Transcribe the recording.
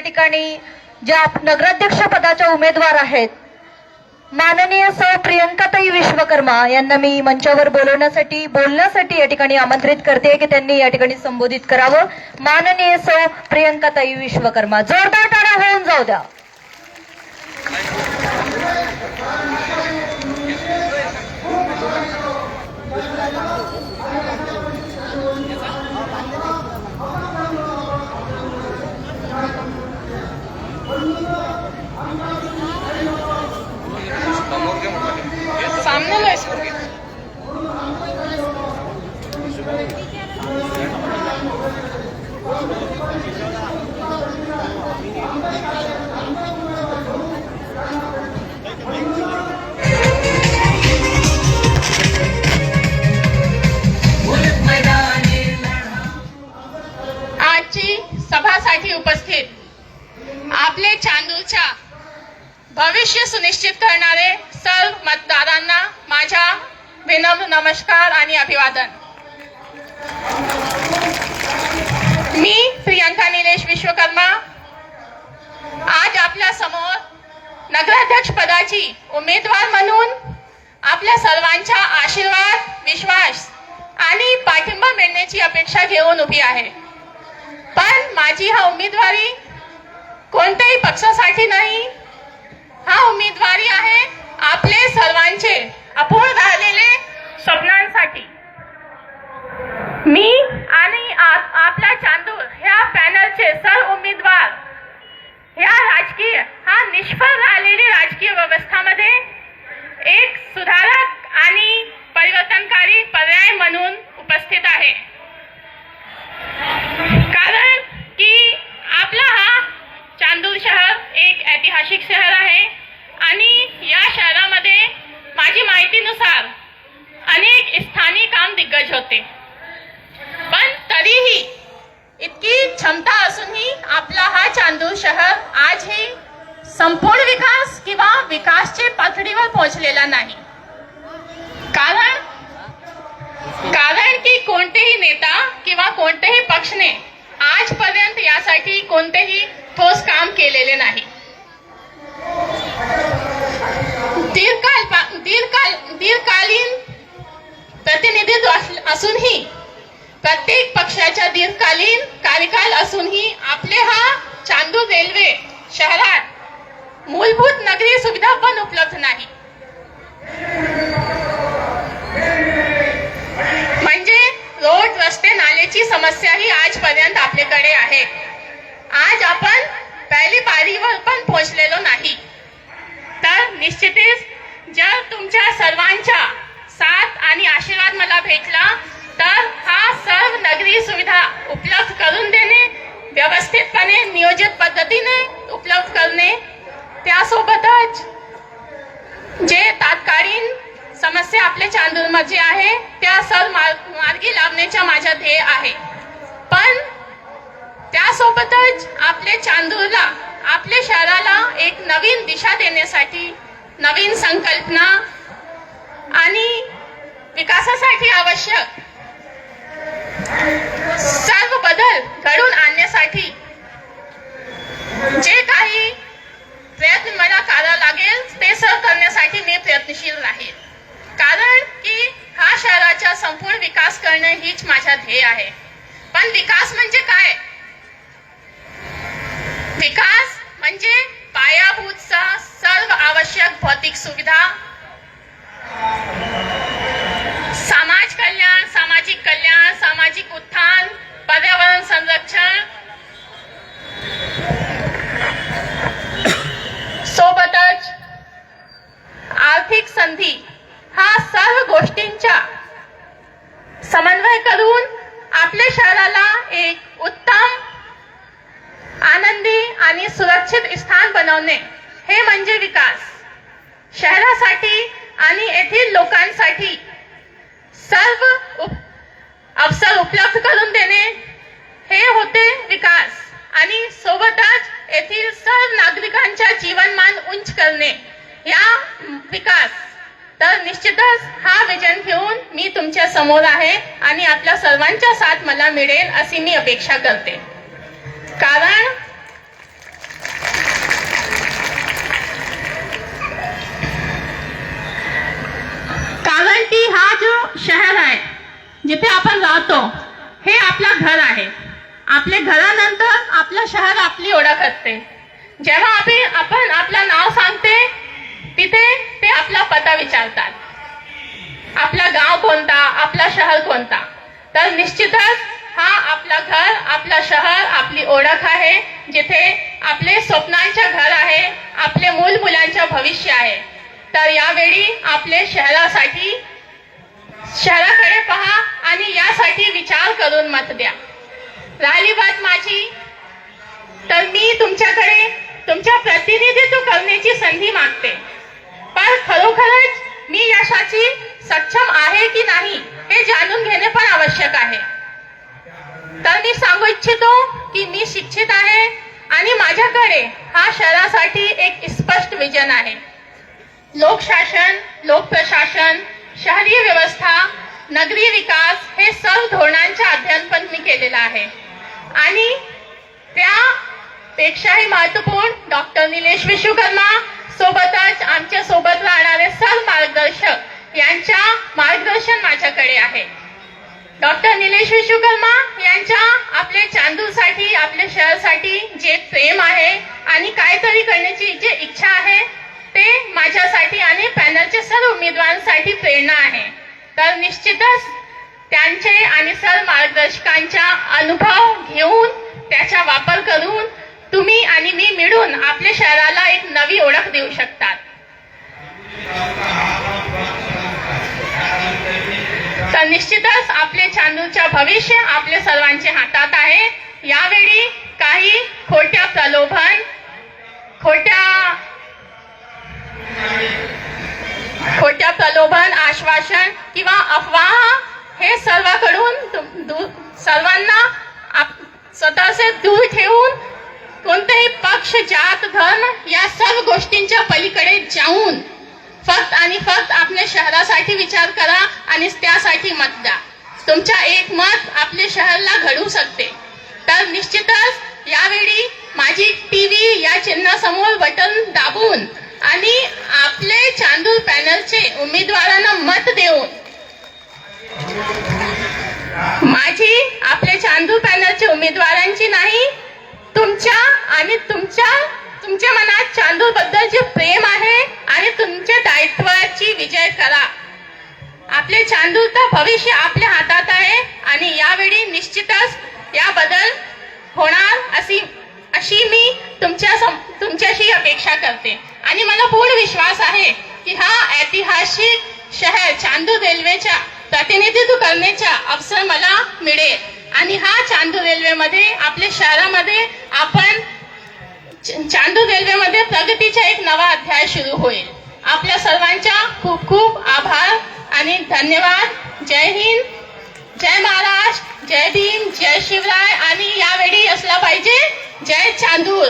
ठिकाणी ज्या नगराध्यक्ष पदाच्या उमेदवार आहेत माननीय सौ प्रियंकाताई विश्वकर्मा यांना मी मंचावर बोलण्यासाठी या ठिकाणी आमंत्रित करते की त्यांनी या ठिकाणी संबोधित करावं। माननीय सौ प्रियंकाताई विश्वकर्मा, जोरदार टाळ्या होऊन जाऊ द्या। सामने आजची सभासाठी उपस्थित आपले चांदूरच्या भविष्य सुनिश्चित करणारे सर्व मतदारांना माझा विनम्र नमस्कार आणि अभिवादन। मी प्रियंका निलेश विश्वकर्मा आज आपल्या समोर नगराध्यक्ष पदाची उमेदवार म्हणून आपल्या सर्वांचा आशीर्वाद, विश्वास आणि पाठिंबा मिळण्याची अपेक्षा घेऊन उभी आहे। पण माझी हा उमेदवारी कोणत्याही पक्षासाठी नाही, हा उमेदवारी आहे आपले सर्वांचे अपूर्ण राहिलेले स्वप्नांसाठी। मी आणि आपला चांदूर ह्या पॅनलचे सर्व उमेदवार ह्या निष्फळ राहिलेली राजकीय व्यवस्थामध्ये एक सुधारक आणि परिवर्तनकारी पर्याय म्हणून उपस्थित आहे। कारण की आपला हा चांदूर शहर एक ऐतिहासिक शहर आहे आणि या शहरामध्ये माझी माहितीनुसार अनेक स्थानिक काम दिग्गज होते, पण तरीही इतकी क्षमता असूनही आपला हा चांदूर शहर आजही संपूर्ण विकास किंवा विकासच्या पातळीवर पोहोचलेला नाही। कारण की कोणतेही नेता किंवा कोणतेही पक्षने आजपर्यंत यासाठी कोणतेही ठोस काम केलेले नाही। दीर्घकालीन प्रतिनिधित्व असूनही, प्रत्येक पक्षाच्या दीर्घकालीन कार्यकाल असूनही आपले हा चांदूर रेल्वे शहरात मूलभूत नागरी सुविधा पण उपलब्ध नाही। म्हणजे रोड, रस्ते, नालेची समस्या ही आजपर्यंत आपल्याकडे आहे। आज आपण पहिली पारीवर पण पोहोचलेलो नाही। तर निश्चितच जर तुमच्या सर्वांचा साथ आणि आशीर्वाद मला भेटला तर हा सर्व नगरी सुविधा उपलब्ध करून देणे, व्यवस्थितपणे नियोजित पद्धतीने उपलब्ध करणे, त्यासोबतच जे तात्कालीन समस्या आपल्या चांदूरमध्ये आहे त्या सर्व मार्गी लावण्याचा माझा ध्येय आहे। पण त्यासोबतच आपले चांदूरला, आपल्या शहराला एक नवीन दिशा देण्यासाठी, नवीन संकल्पना आणि विकासासाठी आवश्यक सर्व बदल घडून आणण्यासाठी जे काही प्रयत्न मला करावा लागेल ते सर्व करण्यासाठी मी प्रयत्नशील राहील। कारण की हा शहराचा संपूर्ण विकास करणे हीच माझा ध्येय आहे। पण विकास म्हणजे काय? विकास म्हणजे पायाभूत सर्व आवश्यक भौतिक सुविधा, समाज कल्याण, सामाजिक कल्याण, सामाजिक उत्थान, पर्यावरण संरक्षण, सोबतच आर्थिक संधी, हा सर्व गोष्टींचा समन्वय करून आपल्या शहराला एक उत्तम, आनंदी आणि सुरक्षित स्थान बनवणे हे म्हणजे विकास। शहरासाठी आणि येथील लोकांसाठी सर्व अवसर उपलब्ध करून देणे हे होते विकास, आणि सोबतच येथील सर्व नागरिकांचा जीवनमान उंच करणे या विकास। तर निश्चितच हा विजन घेऊन मी तुमच्या समोर आहे आणि आपल्या सर्वांचा साथ मला मिळेल अशी मी अपेक्षा करते। कारण जिथे आपण राहतो हे आपलं घर आहे. आपल्या घरानंतर आपलं शहर आपली ओळख असते. जेव्हा आपण आपलं नाव सांगते तिथे ते आपला पत्ता विचारतात. आपला गाव कोणता, आपला शहर कोणता. तर निश्चितच हा आपला घर, आपला शहर, आपली ओळख आहे, जिथे आपले स्वप्नांचे घर आहे, आपले मुलांचे भविष्य आहे. तर यावेळी आपले शहराकडे पहा आणि यासाठी विचार करून मत द्या. राहिली बात माझी, तर मी तुमच्याकडे तुमच्या प्रतिनिधित्व करण्याची संधी मागते. पण खरोखरच मी यशाची सक्षम आहे की नाही हे जाणून घेणे पण आवश्यक आहे. तर मी सांगू इच्छितो की मी शिक्षित आहे आणि माझ्याकडे हा शहरासाठी एक स्पष्ट विजन आहे. लोकशासन, लोकप्रशासन, शहरी व्यवस्था, नगरी विकास हे सर्व धोरणांचे अध्ययन पण मी केलेलं आहे. आणि त्यापेक्षाही महत्वपूर्ण डॉक्टर निलेश विश्वकर्मा सोबतच आमच्या सोबत राहणारे सर्व मार्गदर्शक यांच्या मार्गदर्शन माझ्याकडे आहे. डॉक्टर निलेश विश्वकर्मा यांच्या आपल्या चांदूरसाठी, आपल्या शहरासाठी जे प्रेम आहे आणि काहीतरी करण्याची जे इच्छा आहे ते माझ्यासाठी आणि पॅनलच्या सर्व उमेदवारांसाठी प्रेरणा आहे. तर निश्चितच त्यांचे आणि सर्व मार्गदर्शकांचा अनुभव घेऊन त्याचा वापर करून तुम्ही आणि मी मिळून आपल्या शहराला एक नवी ओळख देऊ शकतात. तर निश्चितच आपले चांदूरचे भविष्य आपल्या सर्वांच्या हातात आहे. यावेळी काही खोट्या प्रलोभन, आश्वासन किंवा अफवा हे सर्वांना स्वतःचे दूर ठेवून कोणतेही पक्ष, जात, धर्म या सर्व गोष्टींच्या पलीकडे जाऊन फक्त आणि फक्त आपल्या शहरासाठी विचार करा आणि त्यासाठी मत द्या. तुमच्या एक मत आपल्या शहराला घडवू शकते. तर निश्चितच यावेळी माझी टीव्ही या चिन्हासमोर बटन दाबून आणि आपले चांदूर पॅनलचे उमेदवारांना मत देऊन माझी आपल्या चांदूर पॅनलचे उमेदवारांची नाही, तुमच्या मनात चांदूर बद्दल जे प्रेम आहे आणि तुमच्या दायित्वाची विजय करा. आपले चांदूरचं भविष्य आपल्या हातात आहे आणि यावेळी निश्चितच या बदल होणार अशी मी तुमच्याशी अपेक्षा करते. आणि मला पूर्ण विश्वास आहे की हा ऐतिहासिक शहर चांदूर रेल्वेच्या प्रतिनिधित्व करण्याचा अवसर मला मिळेल. आणि हा चांदूर रेल्वेमध्ये आपल्या शहरामध्ये चांदूर रेल्वेमध्ये प्रगतीचा एक नवा अध्याय सुरू होईल. आपल्या सर्वांचा खूप खूप आभार आणि धन्यवाद. जय हिंद, जय महाराष्ट्र, जय भीम, जय शिवराय आणि यावेळी असला पाहिजे जय चांदूर.